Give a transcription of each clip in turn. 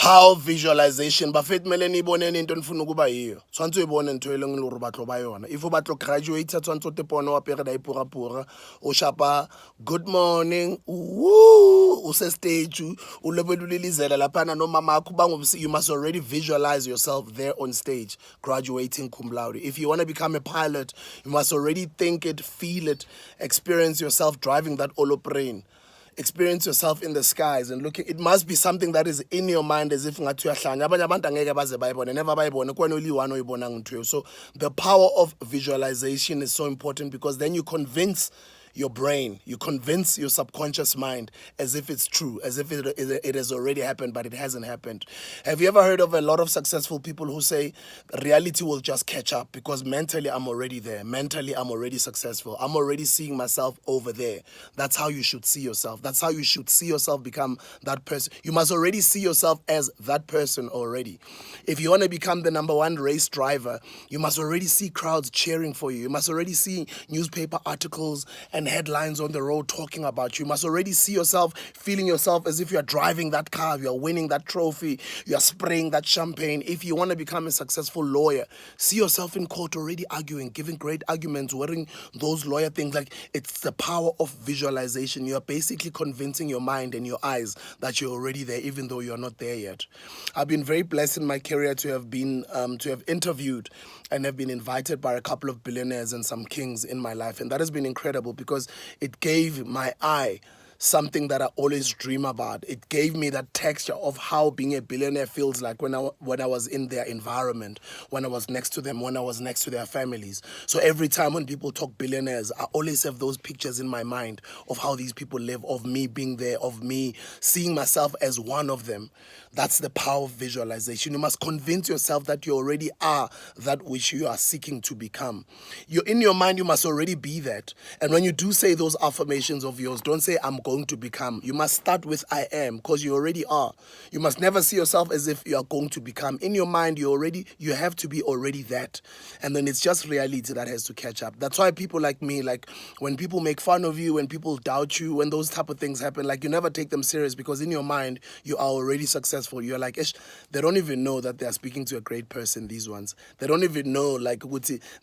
Power visualization. Bafet meleni ibone into nifuna ukuba yiyo. Tshwantse ibone ntho e leng lore batlo ba yona. If o batlo graduate tshwantse o te pone wa pere dai pura o shapa good morning. Woo! O se stage o lebelulilizela lapha no mama akho bangumsi. You must already visualize yourself there on stage graduating cum laude. If you want to become a pilot, you must already think it, feel it, experience yourself driving that holoplane. Experience yourself in the skies and looking. It must be something that is in your mind as if ngathi uyahlanya. Abanye abantu angeke baze bayibone, never bayibone. Kuwena only one oyibona ngithu. So the power of visualization is so important because then you convince your brain, you convince your subconscious mind as if it's true, as if it has already happened, but it hasn't happened. Have you ever heard of a lot of successful people who say reality will just catch up because mentally I'm already there, mentally I'm already successful, I'm already seeing myself over there? That's how you should see yourself. That's how you should see yourself become that person. You must already see yourself as that person already. If you want to become the #1 race driver, you must already see crowds cheering for you. You must already see newspaper articles and headlines on the road talking about you. You must already see yourself, feeling yourself as if you're driving that car, you're winning that trophy, you're spraying that champagne. If you want to become a successful lawyer, see yourself in court already arguing, giving great arguments, wearing those lawyer things. Like, it's the power of visualization. You're basically convincing your mind and your eyes that you're already there, even though you're not there yet. I've been very blessed in my career to have been to have interviewed and have been invited by a couple of billionaires and some kings in my life, and that has been incredible because it gave my eye something that I always dream about. It gave me that texture of how being a billionaire feels like when I was in their environment, when I was next to them, when I was next to their families. So every time when people talk billionaires, I always have those pictures in my mind of how these people live, of me being there, of me seeing myself as one of them. That's the power of visualization. You must convince yourself that you already are that which you are seeking to become. You're in your mind, you must already be that. And when you do say those affirmations of yours, don't say I'm going to become. You must start with I am, because you already are. You must never see yourself as if you are going to become. In your mind, you have to be already that. And then it's just reality that has to catch up. That's why people like me, like when people make fun of you, when people doubt you, when those type of things happen, like you never take them serious because in your mind, you are already successful. You're like, Ish, they don't even know that they are speaking to a great person, these ones. They don't even know, like,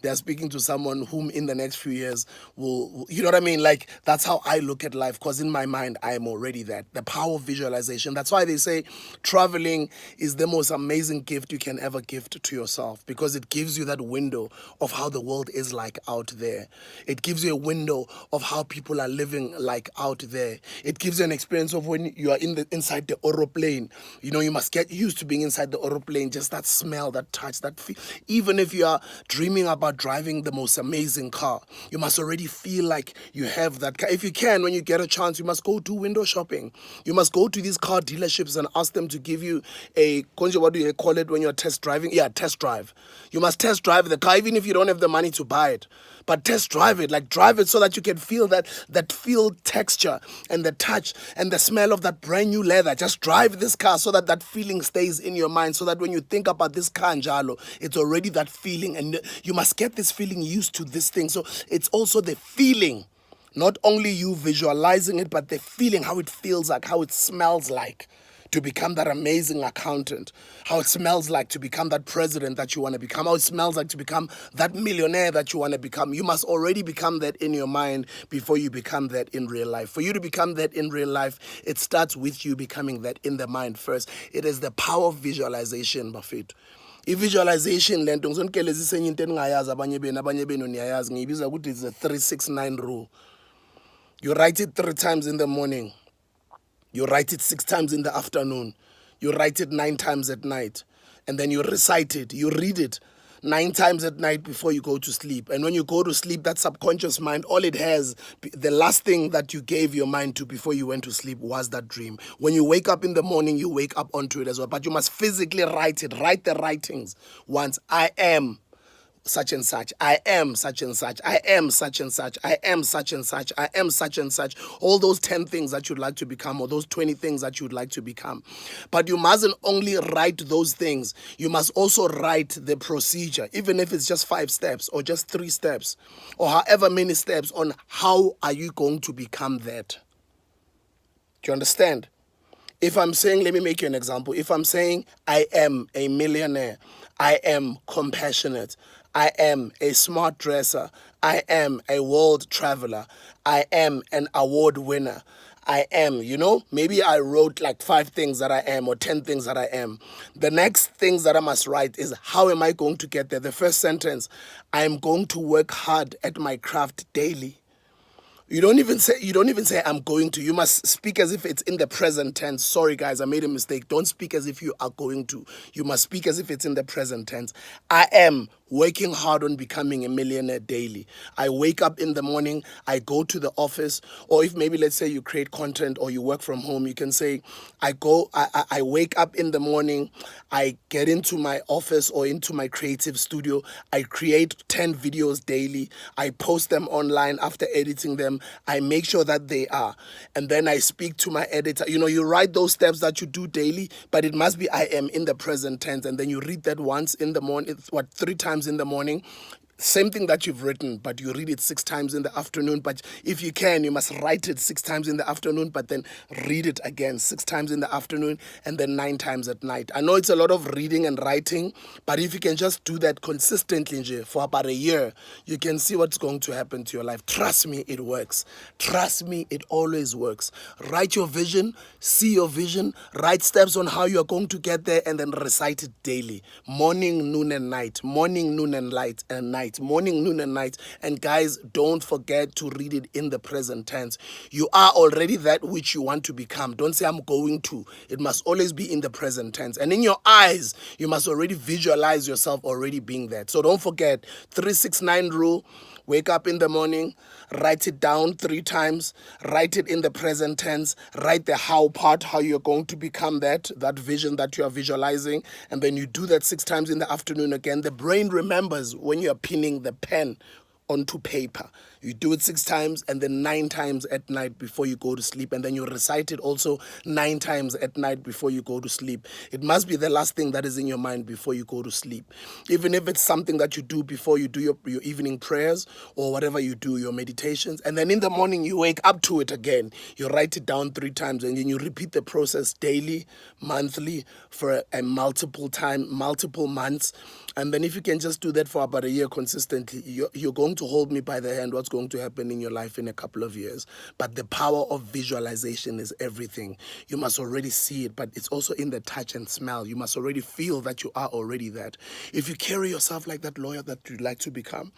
they are speaking to someone whom in the next few years will, you know what I mean? Like, that's how I look at life, because in my mind, I am already that. The power of visualization. That's why they say traveling is the most amazing gift you can ever gift to yourself, because it gives you that window of how the world is like out there. It gives you a window of how people are living like out there. It gives you an experience of when you are inside the aeroplane. You know, you must get used to being inside the aeroplane, just that smell, that touch, that feel. Even if you are dreaming about driving the most amazing car, you must already feel like you have that car. If you can, when you get a chance, you must go do window shopping. You must go to these car dealerships and ask them to give you a, what do you call it when you're test driving? Yeah, test drive. You must test drive the car, even if you don't have the money to buy it. But test drive it, like drive it so that you can feel that feel texture and the touch and the smell of that brand new leather. Just drive this car so that that feeling stays in your mind, so that when you think about this car, njalo, it's already that feeling, and you must get this feeling used to this thing. So it's also the feeling, not only you visualizing it, but the feeling, how it feels like, how it smells like to become that amazing accountant, how it smells like to become that president that you want to become, how it smells like to become that millionaire that you want to become. You must already become that in your mind before you become that in real life. For you to become that in real life, it starts with you becoming that in the mind first. It is the power of visualization, bafethu. I-visualization le nto ngizonikelezisa enye into eningayazi abanye benu niyayazi, ngiyibiza ukuthi it's the 369 rule. You write it 3 times in the morning. You write it 6 times in the afternoon. You write it 9 times at night. And then you recite it. You read it 9 times at night before you go to sleep. And when you go to sleep, that subconscious mind, all it has, the last thing that you gave your mind to before you went to sleep was that dream. When you wake up in the morning, you wake up onto it as well. But you must physically write it. Write the writings. Once, I am such and such, I am such and such, I am such and such, I am such and such, I am such and such. All those 10 things that you'd like to become, or those 20 things that you'd like to become. But you mustn't only write those things, you must also write the procedure, even if it's just 5 steps or just 3 steps or however many steps on how are you going to become that. Do you understand? If I'm saying, let me make you an example. If I'm saying I am a millionaire, I am compassionate, I am a smart dresser, I am a world traveler, I am an award winner, I am, maybe I wrote like 5 things that I am or 10 things that I am. The next things that I must write is, how am I going to get there? The first sentence, I am going to work hard at my craft daily. You don't even say I'm going to. You must speak as if it's in the present tense. Sorry guys, I made a mistake. Don't speak as if you are going to. You must speak as if it's in the present tense. I am working hard on becoming a millionaire daily. I wake up in the morning, I go to the office, or if maybe let's say you create content or you work from home, you can say I wake up in the morning, I get into my office or into my creative studio, I create 10 videos daily, I post them online after editing them, I make sure that they are, and then I speak to my editor. You write those steps that you do daily, but it must be I am in the present tense, and then you read that once in the morning, 3 times in the morning. Same thing that you've written, but you read it 6 times in the afternoon. But if you can, you must write it 6 times in the afternoon, but then read it again 6 times in the afternoon and then 9 times at night. I know it's a lot of reading and writing, but if you can just do that consistently for about a year, you can see what's going to happen to your life. Trust me, it works. Trust me, it always works. Write your vision, see your vision, write steps on how you're going to get there, and then recite it daily. Morning, noon, and night. Morning, noon, and night. Morning, noon, and night. And guys, don't forget to read it in the present tense. You are already that which you want to become. Don't say I'm going to. It must always be in the present tense. And in your eyes, you must already visualize yourself already being that. So don't forget, 369 rule. Wake up in the morning, write it down 3 times, write it in the present tense, write the how part, how you're going to become that vision that you are visualizing, and then you do that 6 times in the afternoon again. The brain remembers when you're pinning the pen onto paper. You do it 6 times and then 9 times at night before you go to sleep, and then you recite it also 9 times at night before you go to sleep. It must be the last thing that is in your mind before you go to sleep. Even if it's something that you do before you do your evening prayers or whatever you do, your meditations, and then in the morning you wake up to it again. You write it down 3 times and then you repeat the process daily, monthly, for a multiple months. And then if you can just do that for about a year consistently, you're going to hold me by the hand. What's going to happen in your life in a couple of years? But the power of visualization is everything. You must already see it, but it's also in the touch and smell. You must already feel that you are already that. If you carry yourself like that lawyer that you'd like to become,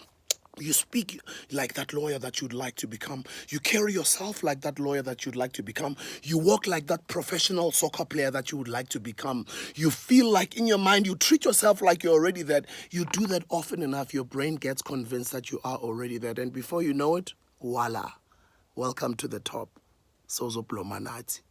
you speak like that lawyer that you'd like to become. You carry yourself like that lawyer that you'd like to become. You walk like that professional soccer player that you would like to become. You feel like in your mind, you treat yourself like you're already that. You do that often enough, your brain gets convinced that you are already that. And before you know it, voila, welcome to the top. Sozo Blomanati.